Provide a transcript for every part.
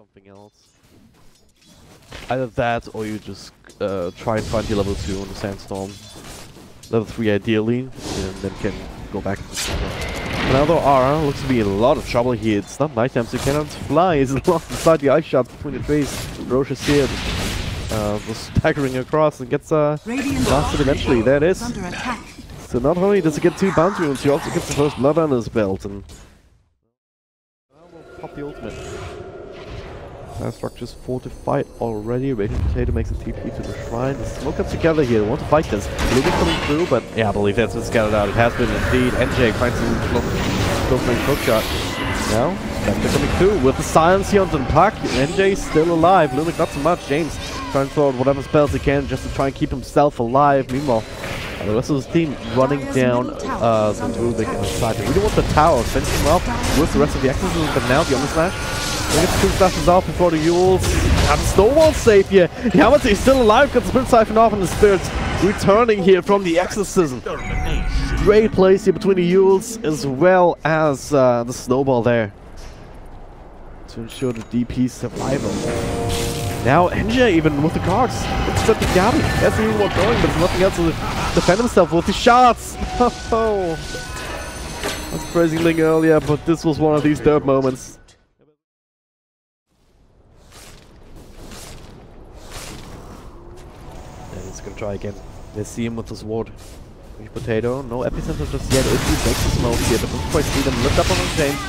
something else. Either that, or you just try and find your level 2 on the Sandstorm. Level 3 ideally, and then can go back to the summer. Another R looks to be in a lot of trouble here. It's not nighttime, so you cannot fly. He's lost inside the ice shots between the trees. Roche is here, just staggering across and gets blasted eventually. There it is. So not only does he get 2 bounty runes, he also gets the first blood under his belt. And we'll pop the ultimate. Structure's fortified already. Raging Potato makes a TP to the shrine. The smoke up together here. They want to fight this. Lumic coming through, but yeah, I believe that's been scattered out. It has been indeed. NJ finds a close range hook shot. Now, Spectre coming through with the silence here on the puck. NJ still alive. Lumic not so much. James trying to throw out whatever spells he can just to try and keep himself alive. Meanwhile, the rest of his team running down the Rubik inside. They really want the tower, finishing him off with the rest of the exorcism, but now the Omnislash. They get the 2 slashes off before the Yules. And Snowball's safe here. Yamate is still alive, got the Spirit Siphon off, and the Spirits returning here from the exorcism. Great place here between the Yules as well as the Snowball there to ensure the DP's survival. Now NJ even with the cards. Looks at the Gabby. That's even what's going, but there's nothing else to defend himself with the shots. Oh, I was praising Ling earlier, but this was one of these derp moments. And he's gonna try again. Let's see him with the sword. Potato, no epicenter just yet. If he breaks the smoke here, but doesn't quite see them lift up on the James.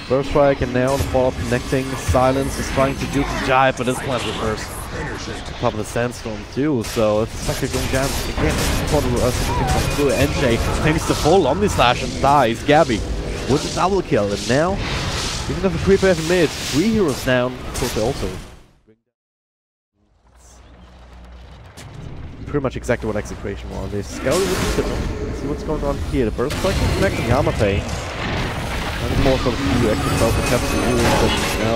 First strike and now the follow-up connecting. Silence is trying to do the jive, but it's plant reverse. Top of the Sandstorm too, so it's Spectre going down again. Before the can come through. NJ takes the full Omnislash and dies. Gabby with the double kill, and now, even if the creeper hasn't made it, 3 heroes down, of course they also. Pretty much exactly what Execration was. They scouted with the Let's see what's going on here. The burst strike is connecting Yamate. And more sort of few extra spells and kept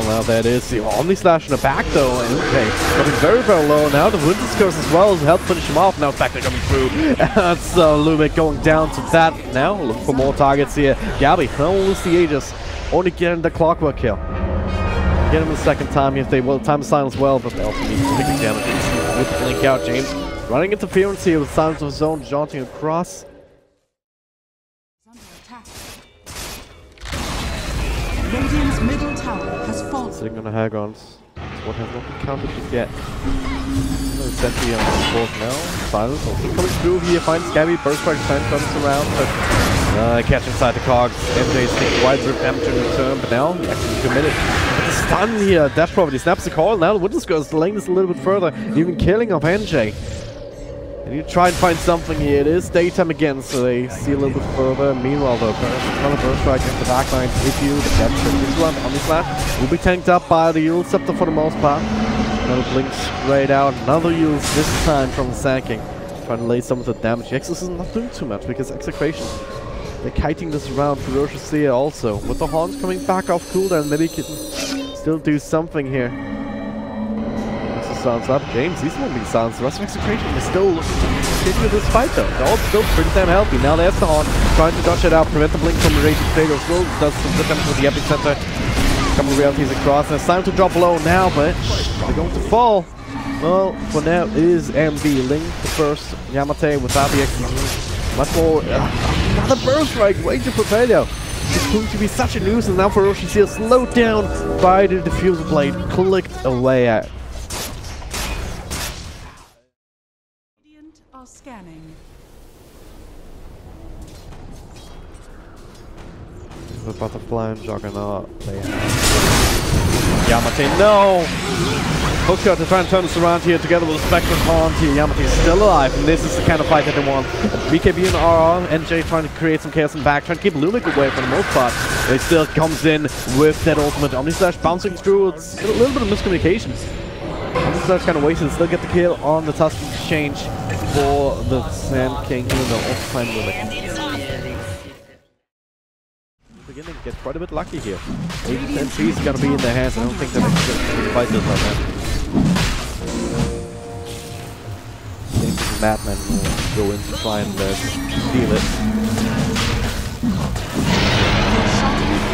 now that is the Omnislash in the back though, and okay, getting very, very low. Now the Winter's Curse as well to help finish him off. Now Spectre coming through. And so Lumic going down to that. Now look for more targets here. Gabby, no lose the Aegis. Only getting the Clockwork kill. Get him the second time if they will time silence well, but they also need to take the damage. With the blink out, James running interference here with Silence of his own, jaunting across. Radiant's middle tower has fallen. Sitting on the Hagons. What has not been counted just yet. Another sentry on the fourth now. Silence also coming through here. Finds Gabby. Burst strike fan comes around, but catch inside the cogs. MJ's taking wide rip damage in return, but now he actually committed. But the stun here. Death Prophet snaps the coil. Now the Winter's Curse is delaying this a little bit further. Even killing off NJ. And you try and find something here. It is daytime again, so they see a little bit further. Meanwhile, though, another burst strike into the backline. If you, the catch this one on the slash will be tanked up by the Yule Scepter for the most part. Another blink straight out. Another Yule this time from Sanking. Trying to lay some of the damage. The Exorcist is not doing too much because Execration. They're kiting this around. Ferocious here also. With the Horns coming back off cooldown, maybe he can still do something here. Silence up. James, he's not being silenced. The rest of Execration is still looking to continue this fight though. They're all still pretty damn healthy. Now there's the Horn trying to dodge it out, prevent the blink from the Raging Potato. Still does some good damage with the epicenter. A couple of realities across, and it's time to drop low now, but they're going to fall. Well, for now it is MB. Ling the first, Yamate without the execution. Much more. Another burst strike, Raging Potato. It's going to be such a nuisance now for Ferocious here, slowed down by the diffuser blade, clicked away at. Scanning. The Butterfly and Juggernaut. They have Yamate, no! Hookshot to try and turn this around here together with the Spectre Horn here. Yamate is still alive, and this is the kind of fight that they want. BKB and RR, NJ trying to create some chaos in back, trying to keep Lumic away for the most part. But he still comes in with that ultimate Omnislash bouncing through. It's a little bit of miscommunication. Omnislash kind of wasted, still get the kill on the Tuscan Exchange for the Sand King, even though also find Lumic. Beginning to get quite a bit lucky here. 80% is gonna be in their hands. I don't think that they can fight this like that. I think the Madman will go in to try and steal it.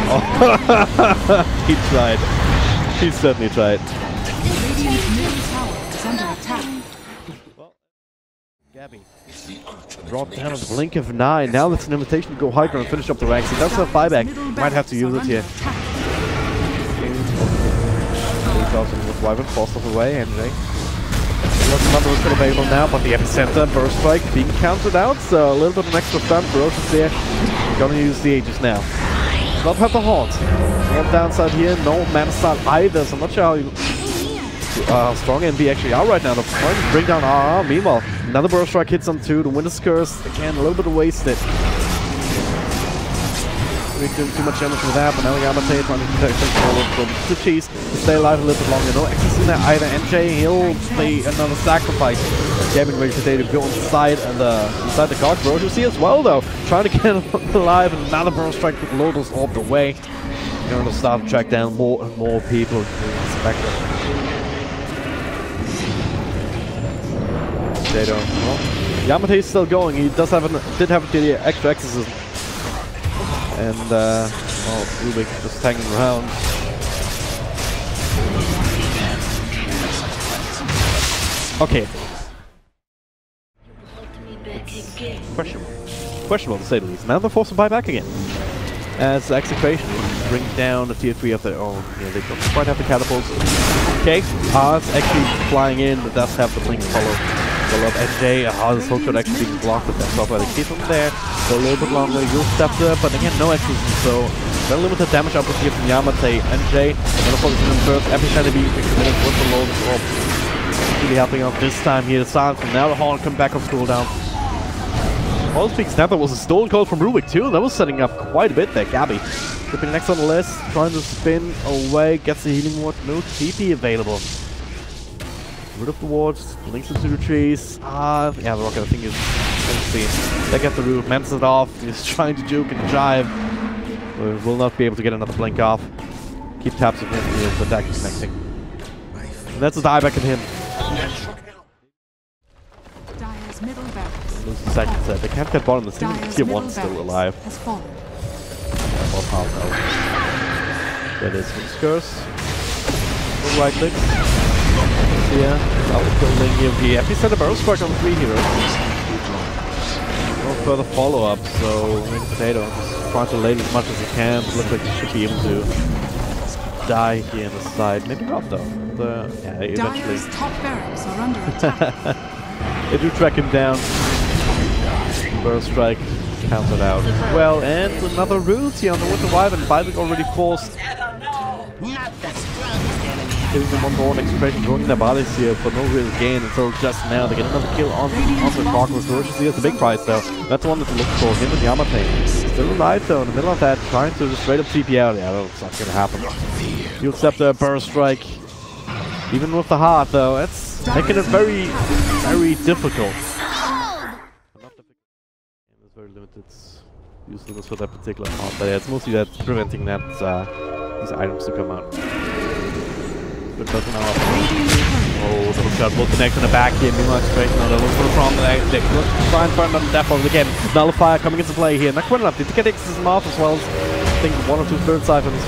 Oh, he tried. He certainly tried. Radiant's middle tower is under attack. Gabby dropped down at the blink of 9. Now it's an invitation to go high ground and finish up the ranks. He does have buyback. Might have to use it here. With Wyvern forced off away, NJ. Another is still available now, but the epicenter burst strike being countered out, so a little bit of an extra stun. Ferocious there. Gonna use the Aegis now. Not have the haunt. No downside here, no mana stun either, so I'm not sure how strong NB actually are right now. They're trying to bring down RR. Meanwhile, another burst strike hits on 2. The Winter's Curse, again, a little bit wasted. Doing too much damage with that, but now Yamate trying to protect control from the cheese to stay alive a little bit longer. No access in there either. NJ, he'll play another sacrifice. Getting ready today to go inside the guard. Ferocious see as well though, trying to get alive, and another burst strike with Lotus off the way. Going to start to track down more and more people in Spectre. Potato. Well, Yamate is still going. He did have the extra exorcism. And, well, Rubik just hanging around. Okay. Questionable to say the least. Now they're forced to buy back again. As Execration brings down the tier 3 of their own. Yeah, they don't quite have the catapults. Okay, it's actually flying in, but does have the blink follow. Up NJ, this whole shot actually being blocked with that stuff by the kid from there. So a little bit longer, you'll step there, but again, no execution, so very limited damage output here from Yamate. NJ, gonna focus on him first, epicenter being committed with the load of really helping out this time here. The silence, and now the Horn come back off cooldown. All speaks that was a stolen call from Rubik too. That was setting up quite a bit there. Gabby flipping next on the list, trying to spin away, gets the healing ward, no TP available. Rid of the wards, links into the trees. Yeah, the rocket I think is see. They get the root, mends it off. He's trying to juke and jive. But will not be able to get another blink off. Keep taps of him here, but that connecting. And that's a dieback at him. Dire's middle barracks. Lose the second set. They can't get bottom. The tier 1 still alive. Has fallen. Well, half now. That is Winter's Curse. Right click. Yeah, I'll building here. The epicenter barrel strike on 3 heroes. No further follow-up, so Ring Potato is trying to lane as much as he can. Looks like he should be able to die here on the side. Maybe not though. Yeah, eventually. Dire's top barracks are under attack. They do track him down. Burst strike counted out as well, and another root here on the Winter Wyvern. Buyback already forced. Giving them on board, Execration drawing their bodies here for no real gain until just now. They get another kill on the clock with Ferocious. It's a big prize though. That's the one that to look for. Him and Yamate. Still alive though, in the middle of that, trying to just straight up TP out. Yeah, that's not gonna happen. You'll accept a burst strike. Even with the heart though, it's making it very, very difficult. There's very limited usefulness for that particular part, but yeah, it's mostly that preventing that these items to come out. Good person now. Oh, double shot, both connect in the back here. Meanwhile, Execration now they're looking for the front. They try and find them death over again. Nullifier coming into play here. Not quite enough. They get Exorcism off as well as I think 1 or 2 spirit siphons.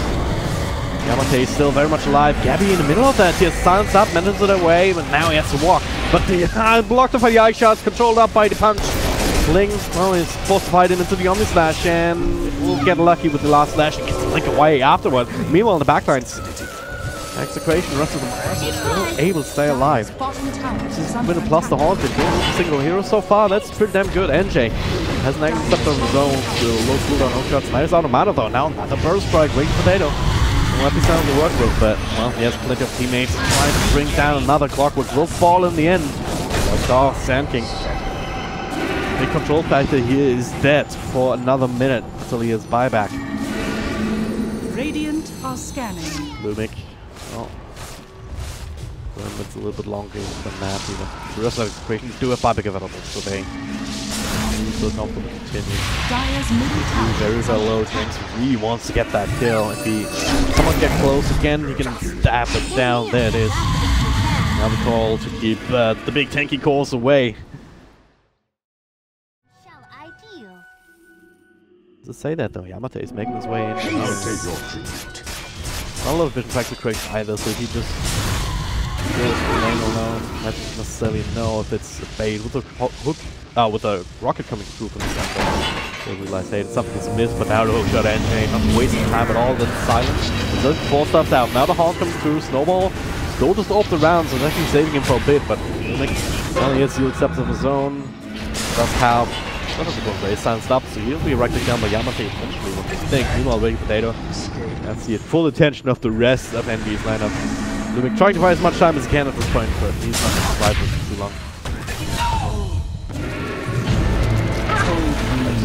Yamate is still very much alive. Gabby in the middle of that. He has silenced up, manages it away, but now he has to walk. But the blocked off by the eye shots, controlled up by the punch. Link, well, he's forced to fight in into the Omni Slash, and we'll get lucky with the last slash and get the Link away afterwards. Meanwhile, in the backlines, Execration, the rest of them are still able to stay alive. This is with a plus the Haunted, single hero so far, that's pretty damn good. NJ has an extra step on his own, still low cooldown, no shots. Nice out of mana though, now another burst strike, Ring Potato. No epicenter to work with, but well, he has plenty of teammates trying to bring down another clock, which will fall in the end. Sand King. The control factor here is dead for another minute until he has buyback. Radiant are scanning. Lumik. Oh. Well, it's a little bit longer than that even. The rest of the Execration do have buyback available, so they feel comfortable to continue. Dire's middle tower. Very, very low. Jinx really wants to get that kill. If someone get close again, he can stab it down. There it is. Now the call to keep the big tanky cores away. To say that though, Yamate is making his way in. Not a lot of vision for Execration either, so he just goes remain alone. I don't necessarily know if it's a bait with a hook, with a rocket coming through from the center. They realize, hey, something's missed, but now the hook shot NJ, not wasting time at all, then silence. So 4 stuffs out. Now the Hawk coming through, Snowball still just off the round, so it's actually saving him for a bit, but only gets you accept of his own. Does have not a good race silenced up, so he'll be right down by Yamate eventually, what they think. Meanwhile, Waiting Potato. That's the full attention of the rest of NB's lineup. Lumic trying to buy as much time as he can at this point, but he's not going to survive for too long.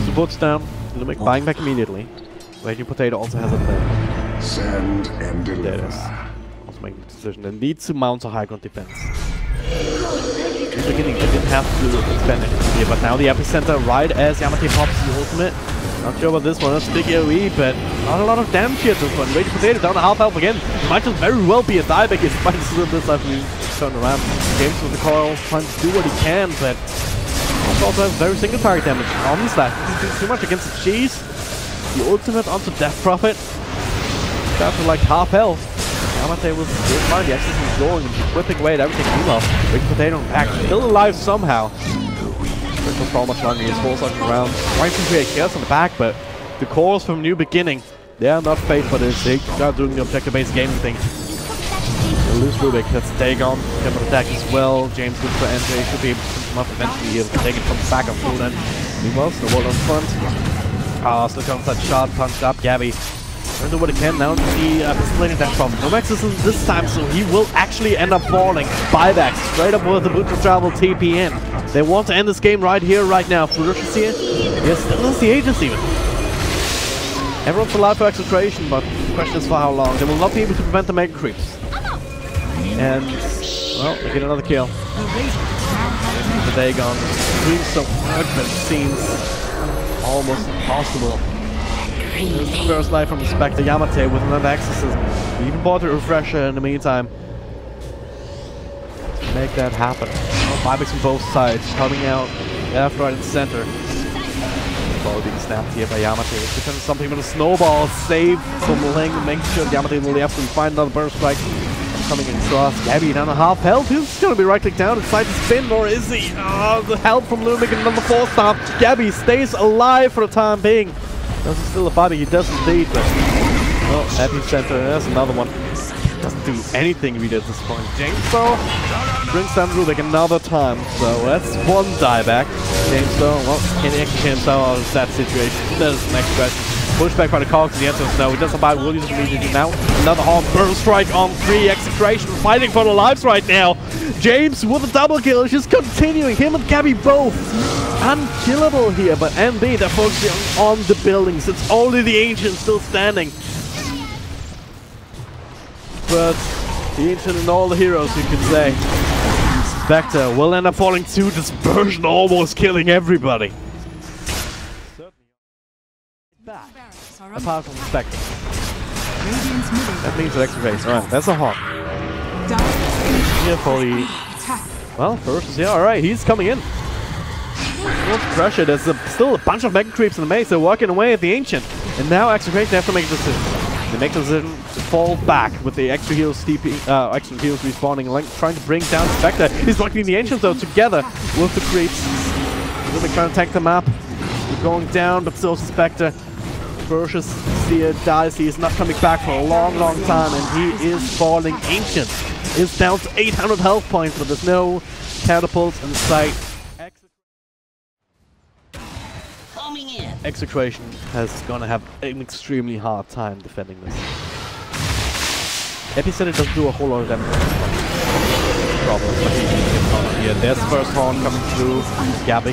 Supports down. Lumic buying back immediately. Waiting Potato also has a play. Send and deliver. Also making the decision. They need to mount a high ground defense. In the beginning, they didn't have to spend anything here, but now the epicenter, right as Yamate pops the ultimate. Not sure about this one. That's a big AoE, but not a lot of damage here at this one. Waiting Potato down to half health again. Might just very well be a dieback despite this I've turned around. James with the coil trying to do what he can, but also has very single target damage. Almost that. He can do too much against the cheese. The ultimate onto Death Prophet. Down to like half health. Yamate was still fine. The access is going and whipping away at everything. Meanwhile, Waiting Potato back. Still alive somehow. Crystal for much longer. He's full cycling around. Trying to create chaos on the back, but the cores from New Beginning, they are not paid for this. They are doing the objective-based gaming thing. They lose Rubik. That's Dagon. Can attack as well. James good for NJ. Should be able to come up eventually here. Take it from the back of full then. Meanwhile, Snowball on front. Still comes that shot. Punched up. Gabby. Trying to do what he can now. The pistolating that from Nomax isn't this time, so he will actually end up falling. Buyback straight up with the Boot to Travel TPN. They want to end this game right here, right now. Ferocious here. Yes, still has the agency. Everyone's alive for Execration, but the question is for how long. They will not be able to prevent the Mega Creeps. And, well, they get another kill. The Dagon doing so much, but it seems almost impossible. There's the first life from Spectre Yamate with another exorcism. He even bought a refresher in the meantime to make that happen. Buybacks from both sides, coming out left, right, and center. Ball being snapped here by Yamate. Defends something with a snowball, save from Ling, making sure Yamate will absolutely find another burst strike. Coming in across. Gabby down to half health. He's going to be right click down inside the spin, or is he? The help from Lumic and another 4-star. Gabby stays alive for the time being. Does he still a body? He does indeed, but well, epicenter, there's another one. Doesn't do anything really at this point. James though brings down Rubik another time, so that's one dieback. James though, well, can he actually himself out of that situation? That is the next question. Pushback by the Cogs, the answer is no. He doesn't buy Williams immediately now. Another Hawk burn strike on 3. Execration fighting for their lives right now. James with a double kill is just continuing. Him and Gabby both unkillable here, but NB, they're focusing on the buildings. It's only the Ancient still standing. But the Ancient and all the heroes, you could say. Spectre will end up falling to dispersion, almost killing everybody. Back. Apart from Spectre. That means an extra race. Alright, that's a Hawk. Here for the... Well, first is here. Alright, he's coming in. Pressure. There's still a bunch of Mega Creeps in the maze. They're walking away at the Ancient. And now Execration have to make a decision. They make the decision to fall back with the extra heals extra heals respawning and trying to bring down Spectre. He's blocking the Ancient though together with the Creeps. They're trying to tank the map. They're going down, but still Spectre. Ferocious Seer dies. He is not coming back for a long, long time, and he is falling. Ancient is down to 800 health points, but there's no catapults in sight. Execration is gonna have an extremely hard time defending this. Epicenter doesn't do a whole lot of damage. Problems, but he gets on here. There's the first horn coming through. Gabby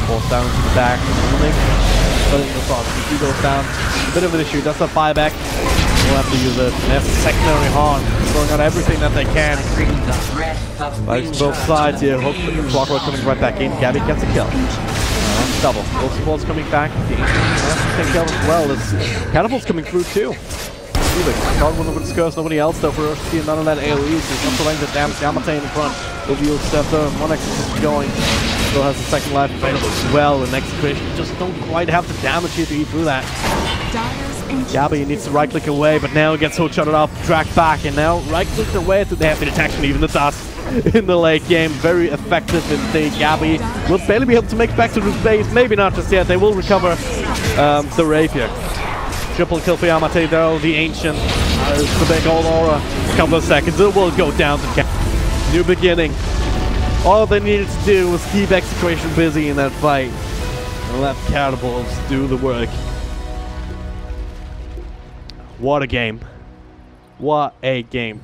falls down to the back. Filling the front. He goes down. A bit of an issue. That's a buyback. We'll have to use it. There's the secondary horn. Throwing out everything that they can. Like both sides here. Hook Clockwork coming right back in. Gabby gets a kill. Double. Both supports coming back. The Ancient kill as well. There's catapults coming through too. Not one with Skurse, nobody else though. For see none of that AoE. He's not trying to damage Yamate in the front. Overview Scepter. One execution going. Still has the second life available as well. And Execration just don't quite have the damage here to eat through that. Gabby needs to right click away, but now gets hookshotted off, dragged back, and now right clicked away to the heavy detection, even the dust in the late game. Very effective indeed. Gabby will barely be able to make it back to the base. Maybe not just yet. They will recover the Rapier. Triple kill for Yamate though, the Ancient. The big old aura. A couple of seconds, it will go down to Gabby. New beginning. All they needed to do was keep EXECRATION busy in that fight and let Cannibals do the work. What a game. What a game.